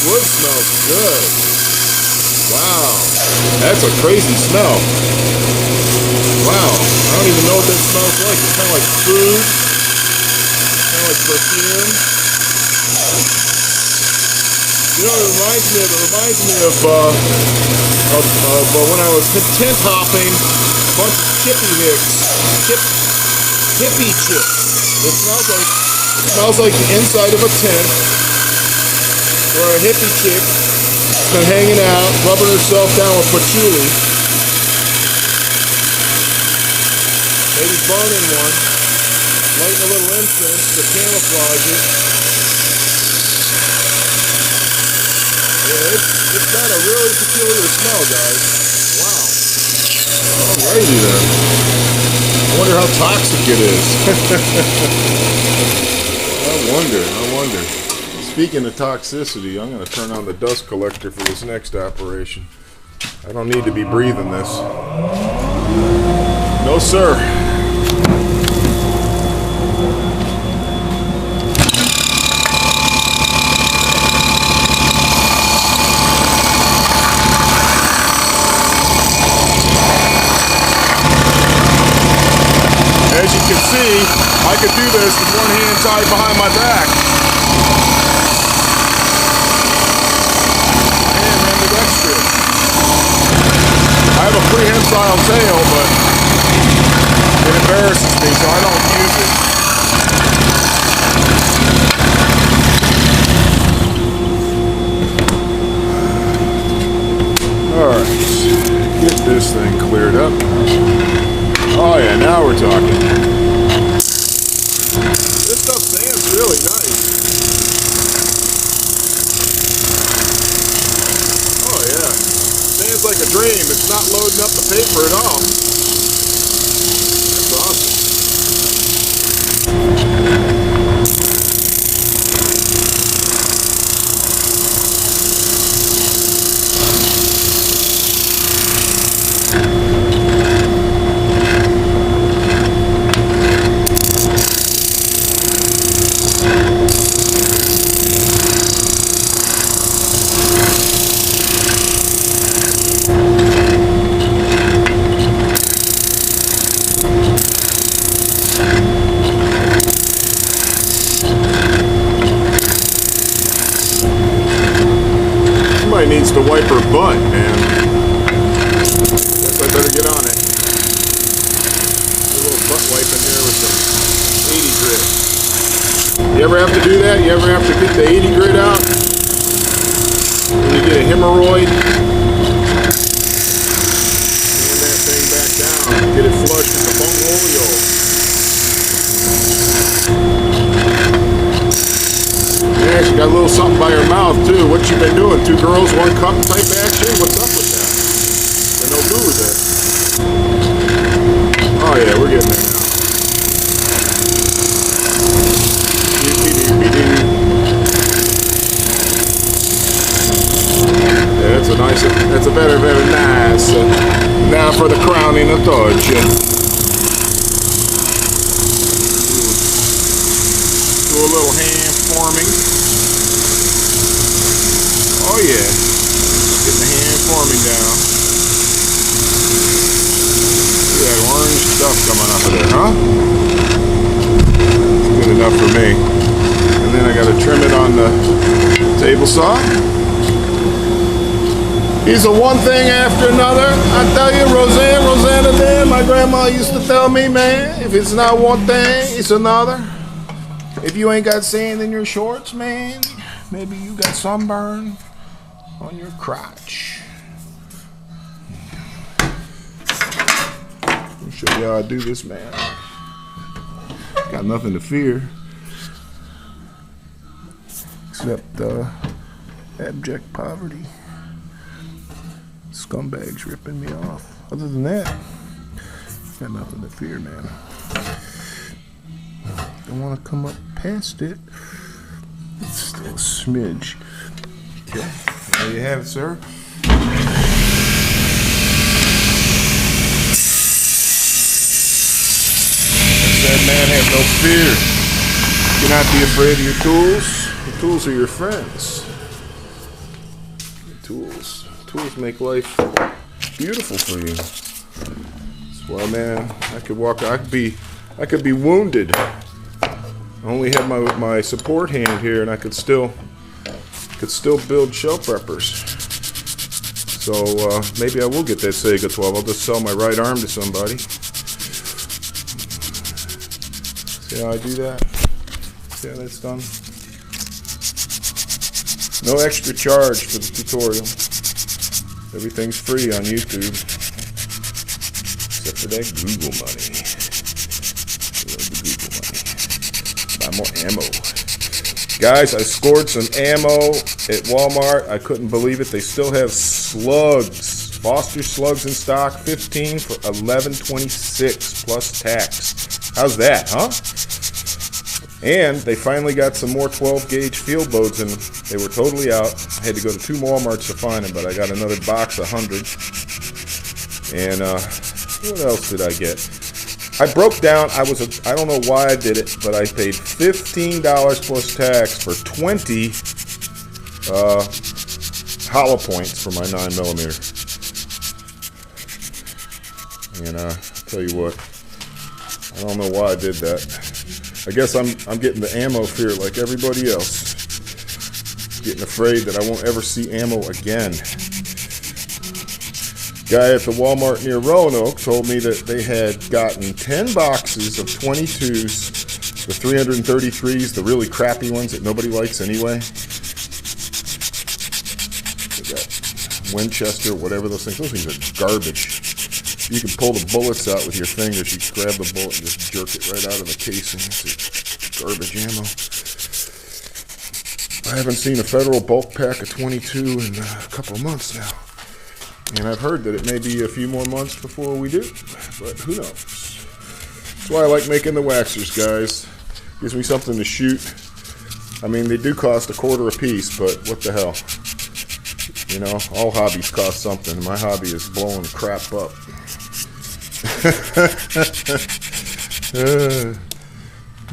wood smells good. Wow, that's a crazy smell. Wow, I don't even know what that smells like. It's kind of like food, kind of like perfume. You know, it reminds me of when I was tent hopping, a bunch of chippy chips. It smells like the inside of a tent where a hippie chick has been hanging out, rubbing herself down with patchouli, maybe burning one, lighting a little incense to camouflage it. Yeah, it's got a really peculiar smell, guys. Wow. Alrighty then. I wonder how toxic it is. I wonder. Speaking of toxicity, I'm going to turn on the dust collector for this next operation. I don't need to be breathing this. No, sir. As you can see, I could do this with one hand tied behind my back. Man, ambidextrous. I have a prehensile tail, but it embarrasses me, so I don't use it. Alright, get this thing cleared up. Oh yeah, now we're talking. This stuff sands really nice. Oh yeah, sands like a dream. It's not loading up the paper at all. That's awesome. Needs to wipe her butt, man. Guess I better get on it. A little butt wipe in there with some 80 grit. You ever have to do that? You ever have to get the 80 grit out? When you get a hemorrhoid? Sand that thing back down. Get it flush with the bunghole. Yeah, she got a little something by her mouth too. What you been doing? 2 girls, 1 cup type action? What's up with that? There's no boo with that. Oh yeah, we're getting there now. Yeah, that's a very nice. Now for the crowning of touch. Do a little hand forming. Oh yeah, getting the hand forming down. Look at that orange stuff coming up of there, huh? It's good enough for me. And then I gotta trim it on the table saw. These are one thing after another. I tell you, Rosanna there, my grandma used to tell me, man, if it's not one thing, it's another. If you ain't got sand in your shorts, man, maybe you got sunburn on your crotch. Let me show you how I do this, man. Got nothing to fear. Except abject poverty. Scumbags ripping me off. Other than that, got nothing to fear, man. Don't want to come up past it. It's still a smidge. Okay, there you have it, sir. I said, man, have no fear. Do not be afraid of your tools. The tools are your friends. tools. Tools make life beautiful for you. That's why, man, I could be wounded. I only have my support hand here, and I could still build shell preppers. So maybe I will get that Saiga 12. I'll just sell my right arm to somebody. See how I do that? See how that's done? No extra charge for the tutorial. Everything's free on YouTube. Except for that Google money. I love the Google money. Buy more ammo. Guys, I scored some ammo at Walmart. I couldn't believe it. They still have slugs. Foster slugs in stock. 15 for $11.26 plus tax. How's that, huh? And they finally got some more 12 gauge field loads, and they were totally out. I had to go to 2 Walmarts to find them, but I got another box of 100. And what else did I get? I broke down. I don't know why I did it, but I paid $15 plus tax for 20 hollow points for my 9mm. And I'll tell you what, I don't know why I did that. I guess I'm getting the ammo fear like everybody else. Getting afraid that I won't ever see ammo again. Guy at the Walmart near Roanoke told me that they had gotten 10 boxes of 22s, the 333s, the really crappy ones that nobody likes anyway. They got Winchester, whatever those things. Those things are garbage. You can pull the bullets out with your fingers. You can grab the bullet and just jerk it right out of the casing. It's garbage ammo. I haven't seen a Federal bulk pack of 22 in a couple of months now. And I've heard that it may be a few more months before we do. But who knows? That's why I like making the waxers, guys. Gives me something to shoot. I mean, they do cost $0.25 a piece, but what the hell? You know, all hobbies cost something. My hobby is blowing crap up.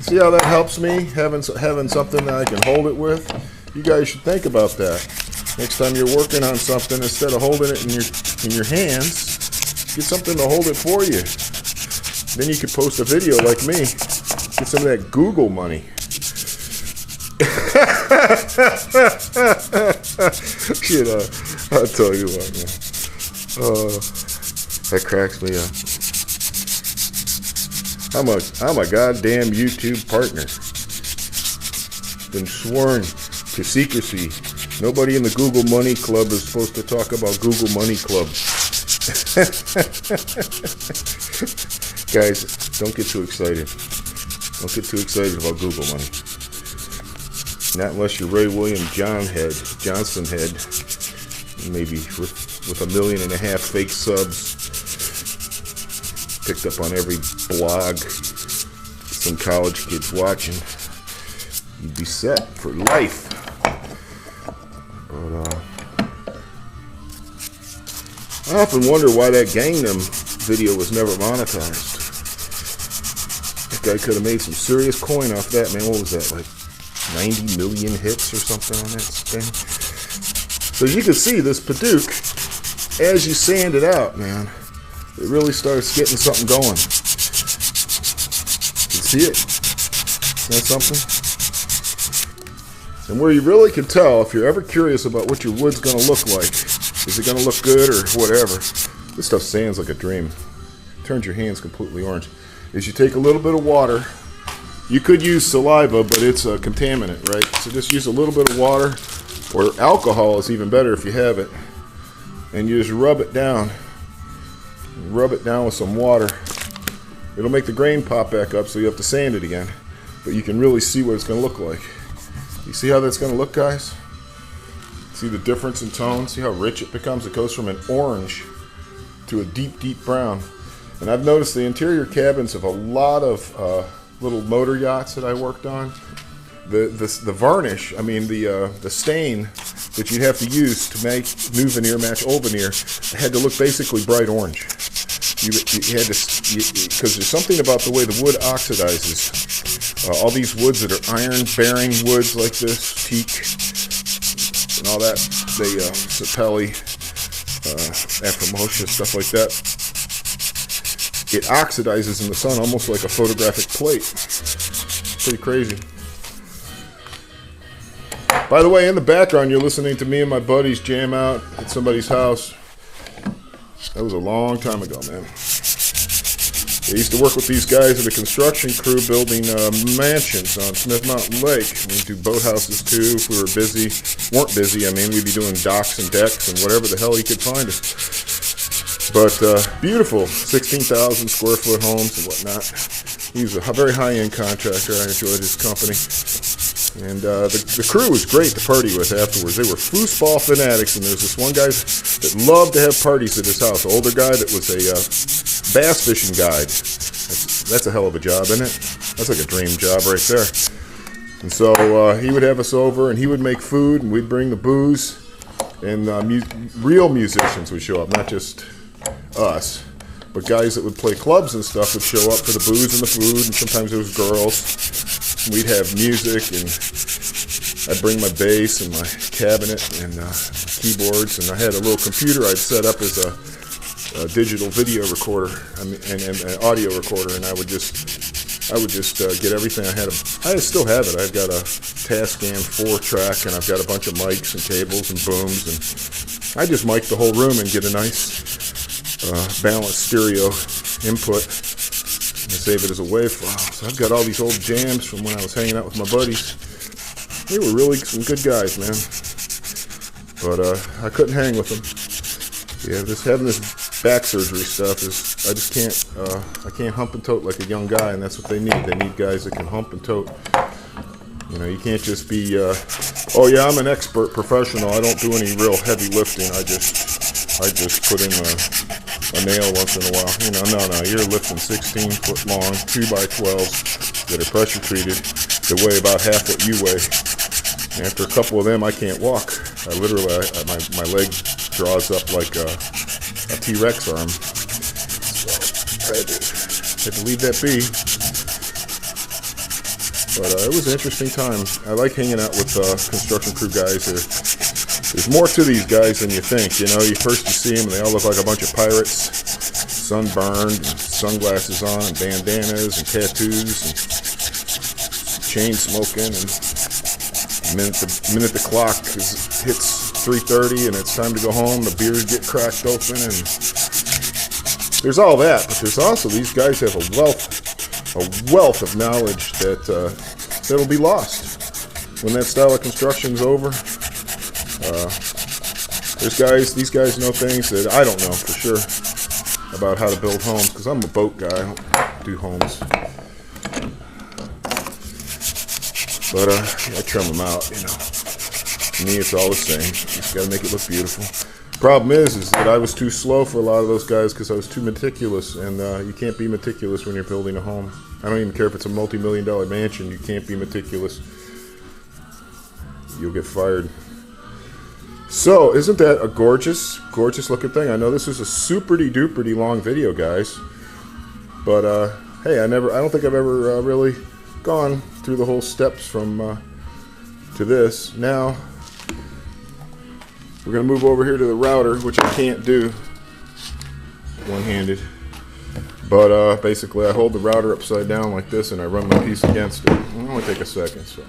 See how that helps me, having something that I can hold it with? You guys should think about that. Next time you're working on something, instead of holding it in your hands, get something to hold it for you. Then you could post a video like me. Get some of that Google money. Shit, I'll tell you what, man. That cracks me up. I'm a goddamn YouTube partner. Been sworn to secrecy. Nobody in the Google Money Club is supposed to talk about Google Money Club. Guys, don't get too excited. Don't get too excited about Google Money. Not unless you're Ray William Johnson head. Maybe with 1.5 million fake subs. Picked up on every blog. Some college kids watching. You'd be set for life. But I often wonder why that Gangnam video was never monetized. That guy could have made some serious coin off that, man. What was that, like 90 million hits or something on that thing? So you can see this Padauk, as you sand it out, man, it really starts getting something going. You see it? Isn't that something? And where you really can tell, if you're ever curious about what your wood's going to look like, is it going to look good or whatever, this stuff sands like a dream. Turns your hands completely orange. Is you take a little bit of water. You could use saliva, but it's a contaminant, right? So just use a little bit of water, or alcohol is even better if you have it. And you just rub it down. Rub it down with some water. It'll make the grain pop back up, so you have to sand it again. But you can really see what it's going to look like. You see how that's going to look, guys? See the difference in tone? See how rich it becomes? It goes from an orange to a deep, deep brown. And I've noticed the interior cabins of a lot of little motor yachts that I worked on. The varnish, I mean the stain that you'd have to use to make new veneer match old veneer had to look basically bright orange. You had to, because there's something about the way the wood oxidizes. All these woods that are iron-bearing woods like this, teak, and all that. They Sapelli, Afromotion, stuff like that. It oxidizes in the sun almost like a photographic plate. Pretty crazy. By the way, in the background, you're listening to me and my buddies jam out at somebody's house. That was a long time ago, man. I used to work with these guys at a construction crew building mansions on Smith Mountain Lake. We'd do boathouses too if we were busy. Weren't busy, I mean, we'd be doing docks and decks and whatever the hell he could find us. But beautiful 16,000 square foot homes and whatnot. He was a very high-end contractor. I enjoyed his company. And the crew was great to party with afterwards. They were foosball fanatics, and there was this one guy that loved to have parties at his house. An older guy that was a bass fishing guide. That's a hell of a job, isn't it? That's like a dream job right there. And so he would have us over, and he would make food, and we'd bring the booze, and real musicians would show up, not just us. But guys that would play clubs and stuff would show up for the booze and the food, and sometimes it was girls. We'd have music, and I'd bring my bass and my cabinet and keyboards, and I had a little computer I'd set up as a digital video recorder, and an audio recorder, and I would just get everything. I still have it. I've got a Tascam 4-track, and I've got a bunch of mics and cables and booms, and I just mic the whole room and get a nice balanced stereo input and save it as a WAV file. So I've got all these old jams from when I was hanging out with my buddies. They were really some good guys, man. But I couldn't hang with them. Yeah, having this back surgery stuff is, I can't hump and tote like a young guy, and that's what they need. They need guys that can hump and tote. You know, you can't just be, oh yeah, I'm an expert professional. I don't do any real heavy lifting. I just put in a nail once in a while. You know, no, you're lifting 16-foot long 2x12s that are pressure treated that weigh about half what you weigh. And after a couple of them, I can't walk. I literally, my leg draws up like a T-Rex arm. So I had to leave that be. But it was an interesting time. I like hanging out with construction crew guys. There's more to these guys than you think. You know, you see them, and they all look like a bunch of pirates, sunburned, and sunglasses on, and bandanas, and tattoos, and chain smoking. And the minute the clock hits 3:30 and it's time to go home, the beers get cracked open, and there's all that. But there's also, these guys have a wealth of knowledge that'll be lost when that style of construction's over. These guys know things that I don't know for sure about how to build homes, because I'm a boat guy. I don't do homes. But I trim them out, you know. To me, it's all the same. You just got to make it look beautiful. Problem is that I was too slow for a lot of those guys because I was too meticulous, and you can't be meticulous when you're building a home. I don't even care if it's a multi-million-dollar mansion. You can't be meticulous. You'll get fired. So, isn't that a gorgeous looking thing? I know this is a super-duper long video, guys. But, hey, I don't think I've ever really gone through the whole steps from to this. Now, we're going to move over here to the router, which I can't do one-handed. But basically, I hold the router upside down like this, and I run my piece against it. It'll only take a second, so...